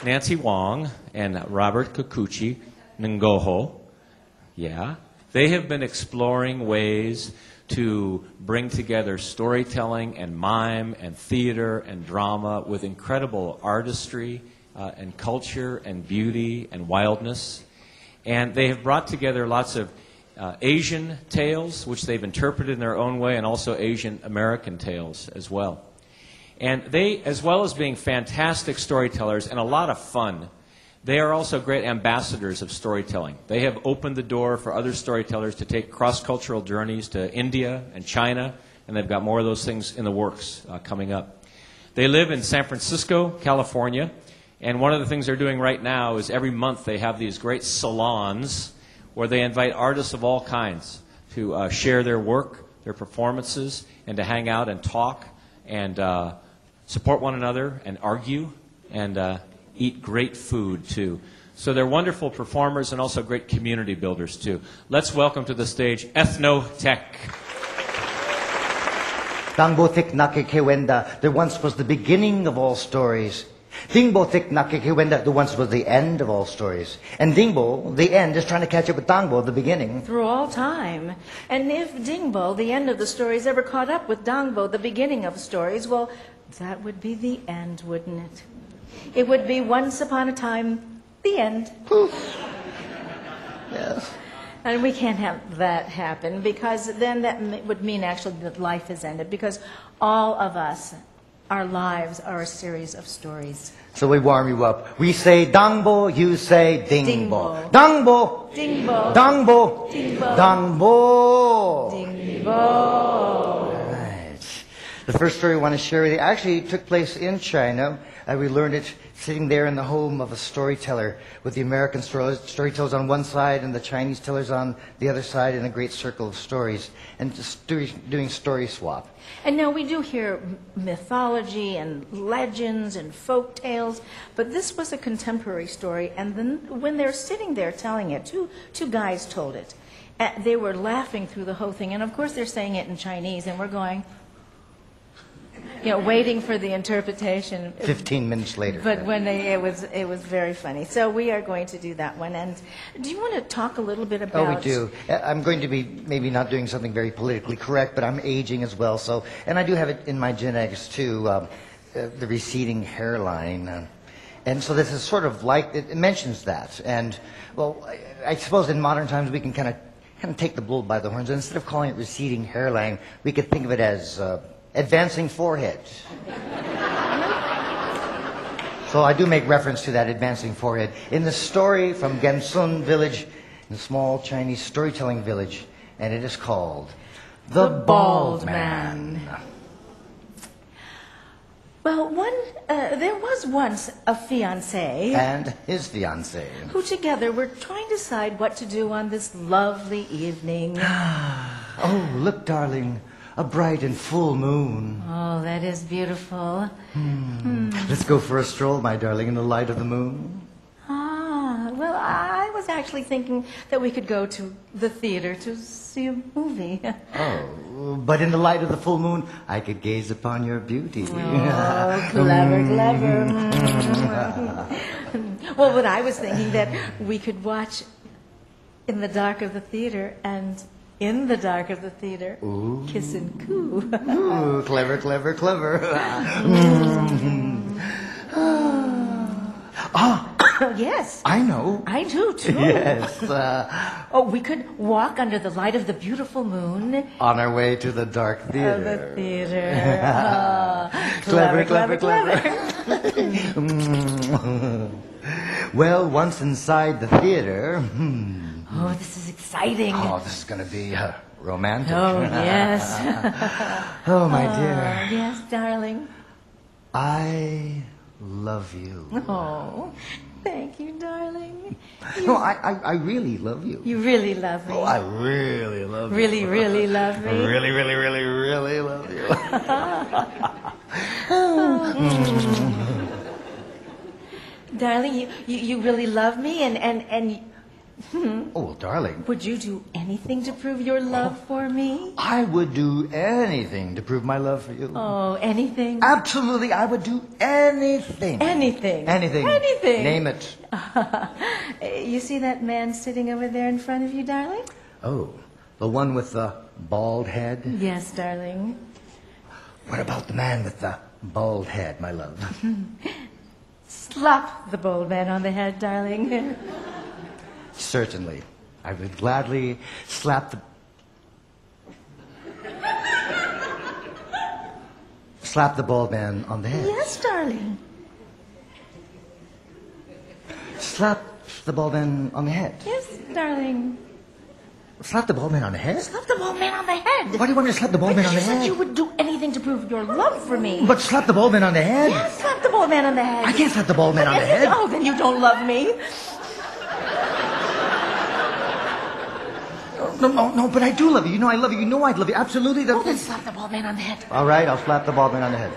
Nancy Wong and Robert Kikuchi Ngoho, they have been exploring ways to bring together storytelling and mime and theater and drama with incredible artistry and culture and beauty and wildness. And they have brought together lots of Asian tales, which they've interpreted in their own way, and also Asian American tales as well. And they, as well as being fantastic storytellers and a lot of fun, they are also great ambassadors of storytelling. They have opened the door for other storytellers to take cross-cultural journeys to India and China, and they've got more of those things in the works coming up. They live in San Francisco, California, and one of the things they're doing right now is every month they have these great salons where they invite artists of all kinds to share their work, their performances, and to hang out and talk and support one another and argue and eat great food, too. So they're wonderful performers and also great community builders, too. Let's welcome to the stage Eth-Noh-Tec. Dangbo-Tek Nakekewenda, there once was the beginning of all stories. Dingbo-Tek Nakekewenda, there once was the end of all stories. And Dingbo, the end, is trying to catch up with Dangbo, the beginning. Through all time. And if Dingbo, the end of the stories, ever caught up with Dangbo, the beginning of stories, well, that would be the end, wouldn't it? It would be once upon a time, the end. Yes. And we can't have that happen, because then that would mean actually that life is ended, because all of us, our lives are a series of stories. So we warm you up. We say Dangbo, you say Dingbo. Dingbo. Dangbo! Dingbo. Dangbo! Dingbo. Dangbo! Dingbo. The first story I want to share with you actually took place in China. We learned it sitting there in the home of a storyteller with the American storytellers on one side and the Chinese tellers on the other side in a great circle of stories and just doing story swap. And now we do hear mythology and legends and folk tales, but this was a contemporary story, and then when they're sitting there telling it, two guys told it. They were laughing through the whole thing, and of course they're saying it in Chinese, and we're going, waiting for the interpretation. 15 minutes later. But when it was very funny. So we are going to do that one. And do you want to talk a little bit about... Oh, we do. I'm going to be maybe not doing something very politically correct, but I'm aging as well. So, and I do have it in my genetics too, the receding hairline. And so this is sort of like, it mentions that. And, well, I suppose in modern times we can kind of take the bull by the horns. And instead of calling it receding hairline, we could think of it as... advancing forehead. So I do make reference to that advancing forehead. In the story from Gansun village, a small Chinese storytelling village, and it is called The Bald Man. Well, there was once a fiancé and his fiancée who together were trying to decide what to do on this lovely evening. Oh, look, darling. A bright and full moon. Oh, that is beautiful. Let's go for a stroll, my darling, in the light of the moon. Well, I was actually thinking that we could go to the theater to see a movie. Oh, but in the light of the full moon, I could gaze upon your beauty. Oh, clever, clever. Well, but I was thinking that we could watch in the dark of the theater and... in the dark of the theater, ooh. Kiss and coo. Ooh, clever, clever, clever. Yes. I know. I do, too. Yes. We could walk under the light of the beautiful moon. On our way to the dark theater. The theater. Clever, clever, clever. Well, once inside the theater... Oh, this is exciting. Oh, this is going to be romantic. Oh, yes. Oh, my dear. Yes, darling. I love you. Oh, thank you, darling. No, I really love you. You really love me. Oh, I really love you. Really, really love me. Really, really, really, really love you. Darling, you really love me, and Oh, well, darling. Would you do anything to prove your love for me? I would do anything to prove my love for you. Oh, anything? Absolutely, I would do anything. Anything. Anything. Anything. Name it. You see that man sitting over there in front of you, darling? Oh, the one with the bald head? Yes, darling. What about the man with the bald head, my love? Slap the bald man on the head, darling. Certainly. I would gladly slap the... Slap the bald man on the head. Yes, darling. Slap the bald man on the head. Yes, darling. Slap the bald man on the head? Slap the bald man on the head. Why do you want me to slap the bald man on the You said head? you would do anything to prove your love for me. But slap the bald man on the head? Yes, slap the bald man on the head. I can't slap the bald man on the head. Oh, then you don't love me. No, but I do love you. You know I love you. You know I'd love you. Absolutely. Oh, then slap the bald man on the head. All right, I'll slap the bald man on the head.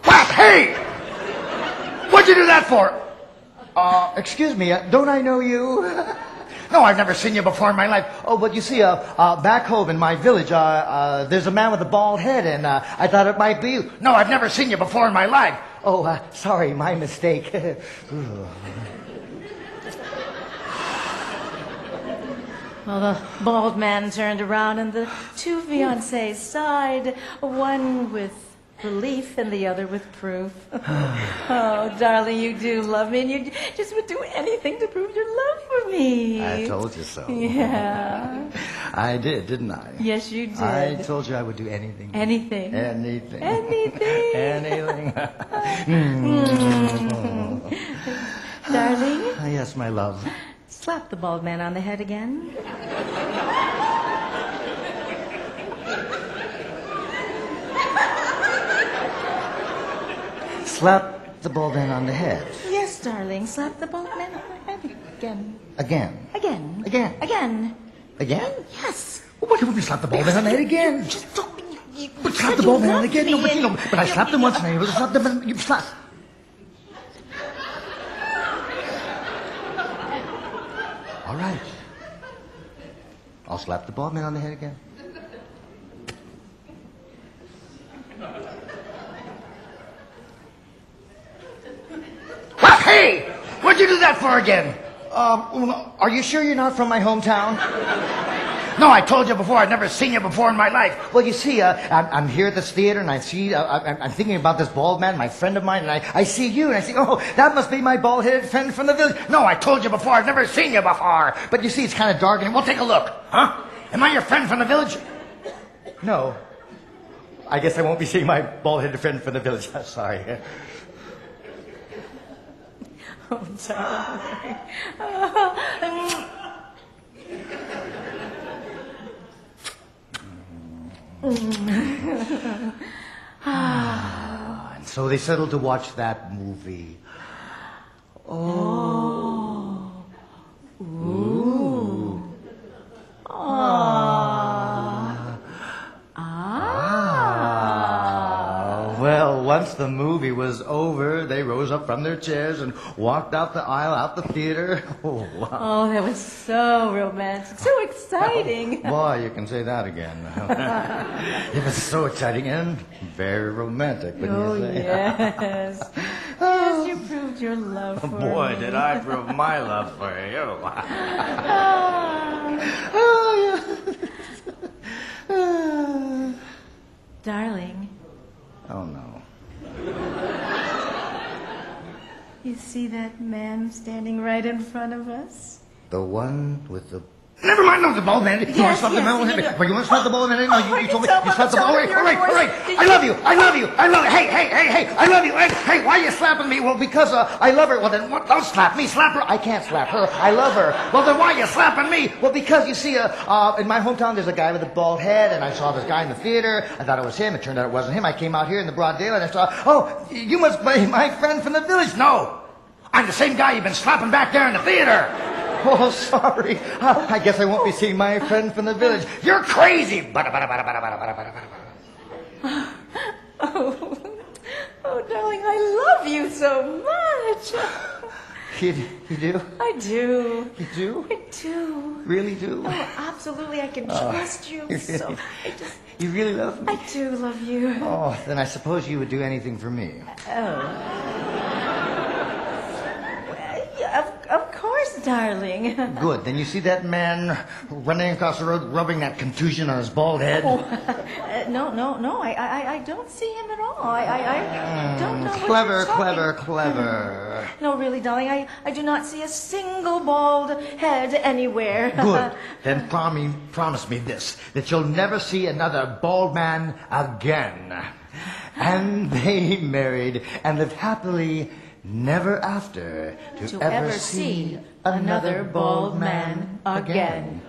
Whack! Hey! What'd you do that for? Excuse me, don't I know you? No, I've never seen you before in my life. Oh, but you see, back home in my village, there's a man with a bald head, and I thought it might be you. No, I've never seen you before in my life. Oh, sorry, my mistake. Well, the bald man turned around and the two fiancés sighed, one with relief and the other with proof. Oh, darling, you do love me, and you just would do anything to prove your love for me. I told you so. Yeah. I did, didn't I? Yes, you did. I told you I would do anything. Anything. Anything. Anything. Anything. Darling, Yes, my love. slap the bald man on the head again. Slap the bald man on the head. Yes, darling, slap the bald man on the head again. Again. Again. Again. Again. Again? Yes. What would you slap the bald man on the head again? Just don't. But slap the bald man on the head again? No, but you know, but I slapped him once and I able to slap the you slap. All right. I'll slap the bald man on the head again. Hey! What'd you do that for again? Are you sure you're not from my hometown? No, I told you before, I'd never seen you before in my life. Well, you see, I'm here at this theater, and I see, I'm thinking about this bald man, my friend of mine, and I see you, and I see, oh, that must be my bald-headed friend from the village. No, I told you before, I've never seen you before. But you see, it's kind of dark, and we'll take a look. Huh? Am I your friend from the village? No. I guess I won't be seeing my bald-headed friend from the village. I'm sorry. Oh, darling. And so they settled to watch that movie. Oh. Ooh. Well, once the movie was over, they rose up from their chairs and walked out the aisle, out the theater. Oh, wow. Oh, that was so romantic, so exciting. Boy, you can say that again. It was so exciting and very romantic, wouldn't Oh, you say? yes. Yes, you proved your love for Boy, me. did I prove my love for you. Darling, Oh, no. you see that man standing right in front of us? The one with the... Never mind, no, the bald man. You want Yes, to slap the yes, man? yes. But you want to slap the bald man? No, you told me. Tell You slapped the tell bald man. your All right, all right. voice. I love you. I love you. I love you. Hey, I love you. Hey, why are you slapping me? Well, because I love her. Well, then don't slap me. Slap her. I can't slap her. I love her. Well, then why are you slapping me? Well, because you see, in my hometown, there's a guy with a bald head, and I saw this guy in the theater. I thought it was him. It turned out it wasn't him. I came out here in the broad daylight, and I saw, oh, you must be my friend from the village. No, I'm the same guy you've been slapping back there in the theater. Oh, sorry. I guess I won't be seeing my friend from the village. You're crazy. Oh, darling, I love you so much. You do? I do. You do? I do. Really do? Oh, absolutely. I can trust you so. You really love me? I do love you. Oh, then I suppose you would do anything for me. Of course, darling. Good. Then you see that man running across the road, rubbing that contusion on his bald head? No. I don't see him at all. I don't know. Clever, what you're talking. clever. No, really, darling, I do not see a single bald head anywhere. Good. Then promise me this, that you'll never see another bald man again. And they married and lived happily never after to ever see another bald man again.